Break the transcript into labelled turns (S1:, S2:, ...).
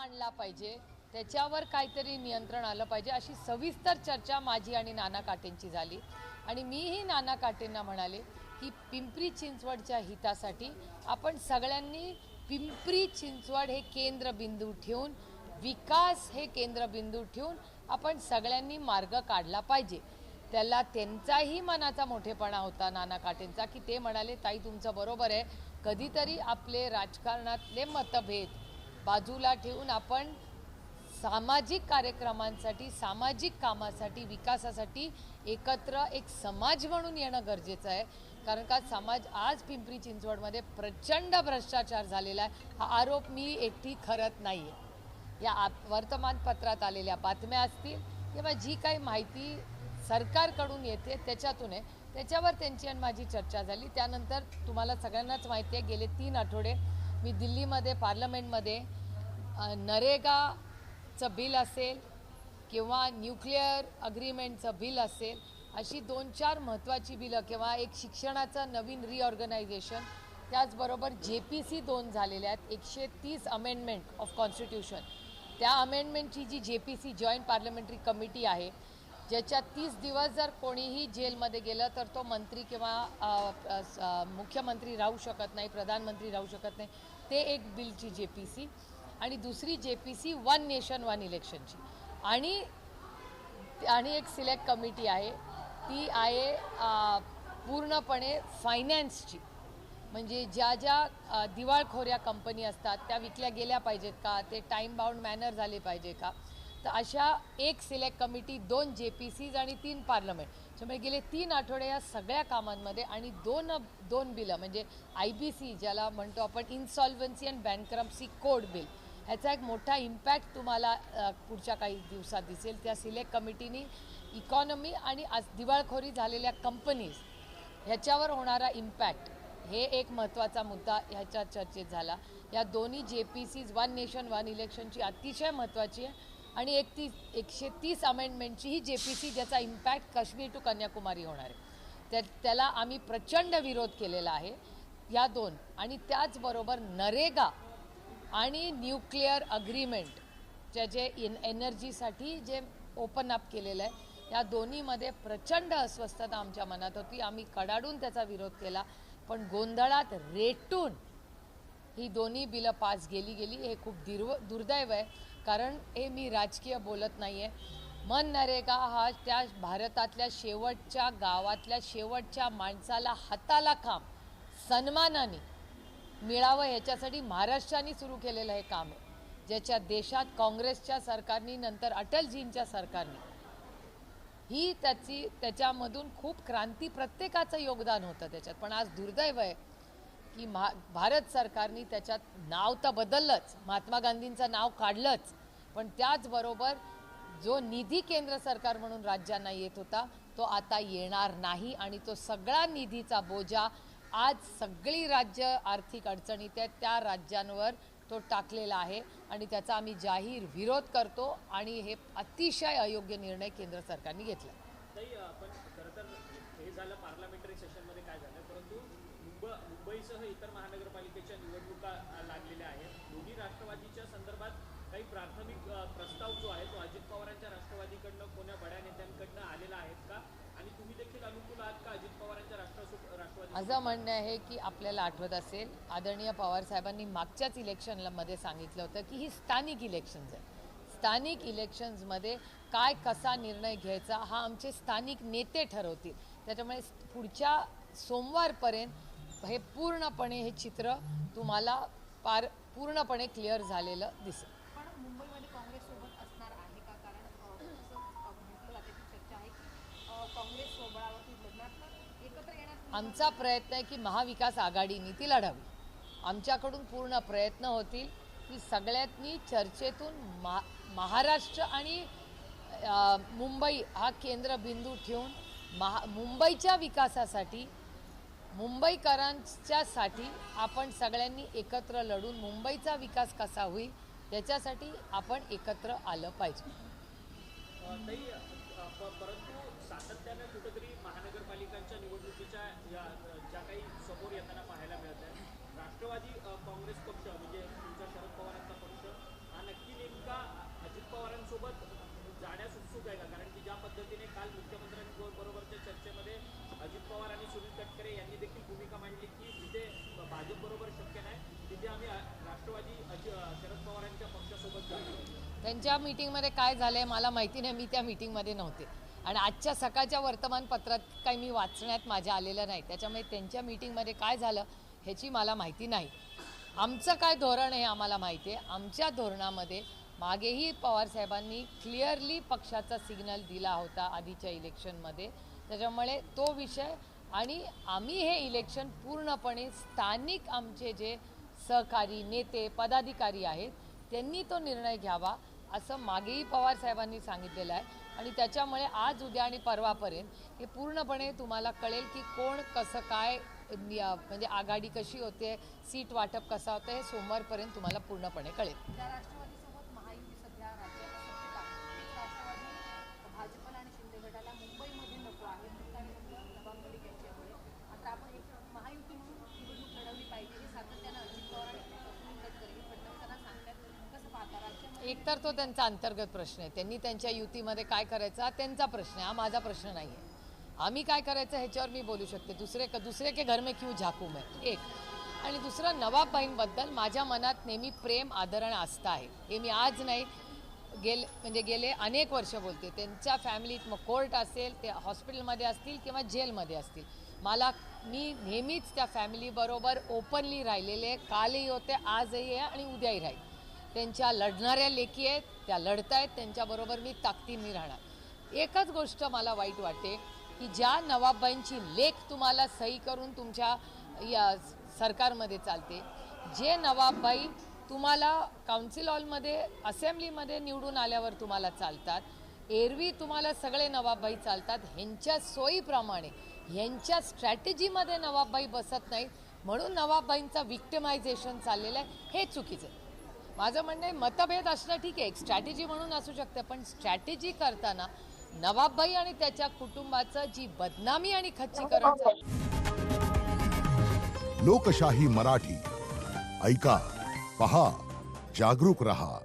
S1: आणला पाहिजे, त्याच्यावर काहीतरी नियंत्रण आलं पाहिजे, अशी सविस्तर चर्चा माझी आणि नाना काटेंची झाली. आणि मीही नाना काटेंना म्हणाले की पिंपरी चिंचवडच्या हितासाठी आपण सगळ्यांनी पिंपरी चिंचवड हे केंद्रबिंदू ठेवून, विकास हे केंद्रबिंदू ठेवून आपण सगळ्यांनी मार्ग काढला पाहिजे. त्याला त्यांचाही मनाचा मोठेपणा होता नाना काटेंचा, की ते म्हणाले ताई तुमचं बरोबर आहे, कधीतरी आपले राजकारणातले मतभेद बाजूला ठेवून आपण सामाजिक कार्यक्रमांसाठी, सामाजिक कामासाठी, विकासासाठी एकत्र एक समाज म्हणून येणं गरजेचं आहे. कारण का समाज आज पिंपरी चिंचवडमध्ये प्रचंड भ्रष्टाचार झालेला आहे, हा आरोप मी एकटी करत नाही आहे. या वर्तमानपत्रात आलेल्या बातम्या असतील किंवा जी काही माहिती सरकारकडून येते त्याच्यातून आहे, त्याच्यावर त्यांची आणि माझी चर्चा झाली. त्यानंतर तुम्हाला सगळ्यांनाच माहिती आहे, गेले 3 आठवडे मी दिल्लीमध्ये पार्लमेंटमध्ये नरेगाचं बिल असेल किंवा न्यूक्लिअर अग्रीमेंटचं बिल असेल, अशी 2-4 महत्त्वाची बिलं किंवा एक शिक्षणाचं नवीन रिऑर्गनायझेशन, त्याचबरोबर JPC 2 झालेल्या आहेत, 130 अमेंडमेंट ऑफ कॉन्स्टिट्यूशन. त्या अमेंडमेंटची जी JPC जॉईंट पार्लमेंटरी कमिटी आहे, ज्याच्यात 30 दिवस जर कोणीही जेलमध्ये गेलं तर तो मंत्री किंवा मुख्यमंत्री राहू शकत नाही, प्रधानमंत्री राहू शकत नाही, ते एक बिलची JPC. आणि दुसरी JPC 1 नेशन 1 इलेक्शनची. आणि एक सिलेक्ट कमिटी आहे, ती आहे पूर्णपणे फायनान्सची. म्हणजे ज्या दिवाळखोऱ्या कंपनी असतात त्या विकल्या गेल्या पाहिजेत का, ते टाईम बाउंड मॅनर झाले पाहिजे का, तर अशा एक सिलेक्ट कमिटी, 2 JPCs आणि 3 पार्लमेंट. त्यामुळे गेले 3 आठवडे या सगळ्या कामांमध्ये आणि दोन बिलं म्हणजे IBC ज्याला म्हणतो आपण, इन्सॉल्व्हन्सी अँड बँक्रप्सी कोड बिल, ह्याचा एक मोठा इम्पॅक्ट तुम्हाला पुढच्या काही दिवसात दिसेल. त्या सिलेक्ट कमिटीनी इकॉनॉमी आणि दिवाळखोरी झालेल्या कंपनीज ह्याच्यावर होणारा इम्पॅक्ट, हे एक महत्त्वाचा मुद्दा ह्याच्या चर्चेत झाला. या दोन्ही JPCs 1 नेशन 1 इलेक्शनची अतिशय महत्त्वाची आहे. आणि 130 अमेंडमेंटची ही JPC, ज्याचा इम्पॅक्ट काश्मीर टू कन्याकुमारी होणार आहे, त्याला आम्ही प्रचंड विरोध केलेला आहे. या 2 आणि त्याचबरोबर नरेगा आणि न्यूक्लिअर अग्रीमेंट जे एनर्जीसाठी जे ओपन अप केलेलं आहे, या दोन्हीमध्ये प्रचंड अस्वस्थता आमच्या मनात होती. आम्ही कडाडून त्याचा विरोध केला, पण गोंधळात रेटून ही दोन्ही बिलं पास गेली. हे खूप दुर्दैव आहे, कारण हे मी राजकीय बोलत नाही आहे. मनरेगा हा त्या भारतातल्या शेवटच्या गावातल्या शेवटच्या माणसाला हाताला काम सन्मानाने मिळावं ह्याच्यासाठी महाराष्ट्राने सुरू केलेलं हे काम आहे, ज्याच्या देशात काँग्रेसच्या सरकारनी, नंतर अटलजींच्या सरकारने ही त्याच्यामधून खूप क्रांती, प्रत्येकाचं योगदान होतं त्याच्यात. पण आज दुर्दैव आहे की भारत सरकारने त्याच्यात नाव तर बदललंच, महात्मा गांधींचं नाव काढलंच, पण त्याचबरोबर जो निधी केंद्र सरकार म्हणून राज्यांना येत होता तो आता येणार नाही. आणि तो सगळा निधीचा बोजा आज सगळी राज्य आर्थिक अडचणीत आहेत, त्या राज्यांवर तो टाकलेला आहे. आणि त्याचा आम्ही जाहीर विरोध करतो आणि हे अतिशय अयोग्य निर्णय केंद्र सरकारने घेतला.
S2: नाही, पण खरं तर हे झालं पार्लमेंटरी सेशनमध्ये काय झालं, परंतु मुंबईसह इतर महानगरपालिकेच्या निवडणुका लागलेल्या आहेत. दोन्ही राष्ट्रवादीच्या संदर्भात काही प्राथमिक प्रस्ताव जो आहे तो अजित पवारांच्या राष्ट्रवादीकडनं कोण्या बड्या नेत्यांकडनं आलेला आहेत का, आणि तुम्ही देखील अनुकूल आहात का अजित पवारांच्या राष्ट्रवादी?
S1: माझं म्हणणं आहे की आपल्याला आठवत असेल, आदरणीय पवार साहेबांनी मागच्याच इलेक्शनमध्ये सांगितलं होतं की ही स्थानिक इलेक्शन्स आहे, स्थानिक इलेक्शन्समध्ये काय कसा निर्णय घ्यायचा हा आमचे स्थानिक नेते ठरवतील. त्याच्यामुळे पुढच्या सोमवारपर्यंत हे पूर्णपणे हे चित्र तुम्हाला पूर्णपणे क्लिअर झालेलं दिसेल.
S3: पण मुंबईमध्ये काँग्रेस सोबत असणार आहे का? कारण असं म्हटलं जाते की चर्चा आहे की काँग्रेस सोबळावरती लढणार, तर एकत्र येण्यात
S1: आमचा प्रयत्न आहे की महाविकास आघाडीने ती लढावी. आमच्याकडून पूर्ण प्रयत्न होतील की सगळ्यांनी चर्चेतून महाराष्ट्र आणि मुंबई हा केंद्रबिंदू ठेवून मुंबईच्या विकासासाठी, मुंबईकरांच्यासाठी आपण सगळ्यांनी एकत्र लढून मुंबईचा विकास कसा होईल याच्यासाठी आपण एकत्र आलं पाहिजे.
S2: परंतु सातत्यानं कुठेतरी महानगरपालिकांच्या निवडणुकीच्या ज्या काही समोर येताना पाहायला मिळत आहे, राष्ट्रवादी काँग्रेस पक्ष म्हणजे तुमच्या शरद पवारांचा पक्ष हा नक्की आम्ही राष्ट्रवादी शरद पवारांच्या पक्षासोबत जातो.
S1: त्यांच्या मीटिंगमध्ये काय झालंय मला माहिती नाही, मी त्या मीटिंगमध्ये नव्हते आणि आजच्या सकाळच्या वर्तमानपत्रात काही मी वाचण्यात माझ्या आलेलं नाही, त्याच्यामुळे त्यांच्या मीटिंगमध्ये काय झालं ह्याची मला माहिती नाही. आमचं काय धोरण आहे आम्हाला माहिती आहे. आमच्या धोरणामध्ये मागेही पवारसाहेबांनी क्लिअरली पक्षाचा सिग्नल दिला होता आधीच्या इलेक्शनमध्ये, त्याच्यामुळे तो विषय आणि आम्ही हे इलेक्शन पूर्णपणे स्थानिक आमचे जे सहकारी नेते पदाधिकारी आहेत त्यांनी तो निर्णय घ्यावा असं मागेही पवारसाहेबांनी सांगितलेलं आहे आणि त्याच्यामुळे आज उद्या आणि परवापर्यंत हे पूर्णपणे तुम्हाला कळेल की कोण कसं काय म्हणजे आघाडी कशी होते, सीट वाटप कसा होतं हे सोमवारपर्यंत तुम्हाला पूर्णपणे कळेल.
S3: त्या राष्ट्रवादीसोबत महायुती सध्या राज्यात सत्तेत आहे. तेच राष्ट्रवादी भाजपला आणि शिंदे गटाला मुंबईमध्ये नको आहे नवाब मलिक यांच्यामुळे. आता आपण एक महायुती म्हणून निवडणूक लढवली पाहिजे हे सातत्यानं अजित पवार आणि सुनील गडकरी हे फडणवीसांना सांगतात. कसं पाहता राज्यामध्ये?
S1: एकतर तो त्यांचा अंतर्गत प्रश्न आहे, त्यांनी त्यांच्या युतीमध्ये काय करायचा त्यांचा प्रश्न आहे, हा माझा प्रश्न नाही आहे. आम्ही काय करायचं ह्याच्यावर मी बोलू शकते. दुसरे के घर में क्यों झाकू मैं, एक. आणि दुसरं नवाबबाईंबद्दल माझ्या मनात नेहमी प्रेम आदर आणि आस्था आहे. हे मी आज नाही गेले अनेक वर्ष बोलते. त्यांच्या फॅमिलीत मग कोर्ट असेल, ते हॉस्पिटलमध्ये असतील किंवा जेलमध्ये असतील, मी नेहमीच त्या फॅमिलीबरोबर ओपनली राहिलेले, कालही होते, आजही आहे आणि उद्याही राहील. त्यांच्या लढणाऱ्या लेकी आहेत, त्या लढतायत, त्यांच्याबरोबर मी ताकदीने राहणार. एकच गोष्ट मला वाईट वाटते की ज्या नवाबबाईंची लेख तुम्हाला सही करून तुमच्या सरकारमध्ये चालते, जे नवाबबाई तुम्हाला काउन्सिल हॉलमध्ये असेंब्लीमध्ये निवडून आल्यावर तुम्हाला चालतात, एरवी तुम्हाला सगळे नवाबबाई चालतात, ह्यांच्या सोयीप्रमाणे ह्यांच्या स्ट्रॅटेजीमध्ये नवाबबाई बसत नाहीत, म्हणून नवाबबाईंचं विक्टिमायझेशन चाललेलं आहे. हे चुकीचं आहे. माझं म्हणणं आहे मतभेद असणं ठीक आहे, एक स्ट्रॅटेजी म्हणून असू शकते, पण स्ट्रॅटेजी करताना नवाबबाई आणि त्याच्या कुटुंबाचं जी बदनामी आणि खच्चीकरण झालं.
S4: लोकशाही मराठी ऐका, पहा, जागरूक रहा.